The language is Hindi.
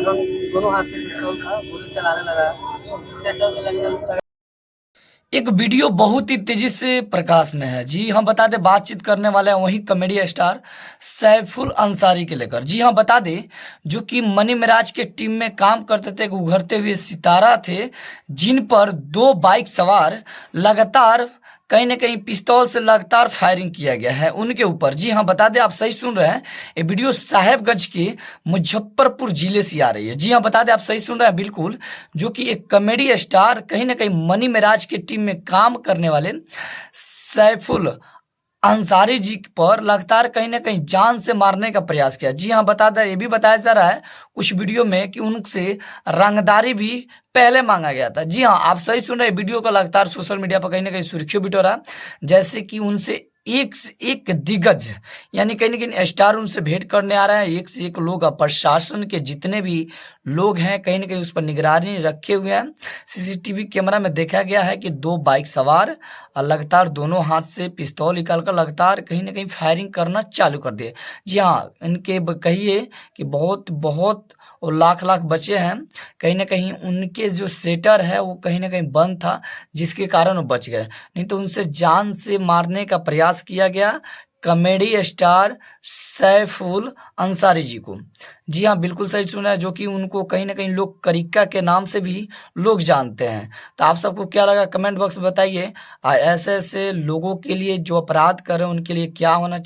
लगभग दोनों हाथ से पिस्तौल था, गोली चलाने लगा, सेंटर में लगने लगा। एक वीडियो बहुत ही तेजी से प्रकाश में है। जी हाँ, बता दें बातचीत करने वाले हैं वही कॉमेडी स्टार सैफुल अंसारी के लेकर। जी हाँ, बता दें जो कि मनी मिराज के टीम में काम करते थे, एक उभरते हुए सितारा थे, जिन पर 2 बाइक सवार लगातार कहीं ना कहीं पिस्तौल से लगातार फायरिंग किया गया है उनके ऊपर। जी हाँ, बता दें आप सही सुन रहे हैं, ये वीडियो साहेबगंज के मुजफ्फरपुर जिले से आ रही है। जी हाँ, बता दें आप सही सुन रहे हैं बिल्कुल, जो कि एक कॉमेडी स्टार कहीं ना कहीं मनी मिराज की टीम में काम करने वाले सैफुल अंसारी जी पर लगातार कहीं ना कहीं जान से मारने का प्रयास किया। जी हाँ, बता दें ये भी बताया जा रहा है कुछ वीडियो में कि उनसे रंगदारी भी पहले मांगा गया था। जी हाँ, आप सही सुन रहे हैं, वीडियो को लगातार सोशल मीडिया पर कहीं ना कहीं सुर्खियों बिटोरा रहा है, जैसे कि उनसे एक से एक दिग्गज यानी कहीं ना कहीं स्टार उनसे भेंट करने आ रहे हैं। एक से एक लोग, प्रशासन के जितने भी लोग हैं कहीं ना कहीं उस पर निगरानी रखे हुए हैं। सीसीटीवी कैमरा में देखा गया है कि 2 बाइक सवार लगातार दोनों हाथ से पिस्तौल निकालकर लगातार कहीं ना कहीं फायरिंग करना चालू कर दिए। जी हाँ, इनके कहिए कि बहुत बहुत और लाख लाख बचे हैं, कहीं ना कहीं उनके जो सेटर है वो कहीं ना कहीं बंद था, जिसके कारण वो बच गए, नहीं तो उनसे जान से मारने का प्रयास किया गया कॉमेडी स्टार सैफुल अंसारी जी को। जी हाँ, बिल्कुल सही सुना है, जो कि उनको कहीं ना कहीं लोग करिक्का के नाम से भी लोग जानते हैं। तो आप सबको क्या लगा कमेंट बॉक्स में बताइए। ऐसे ऐसे लोगों के लिए जो अपराध कर रहे हैं उनके लिए क्या होना चाहिए।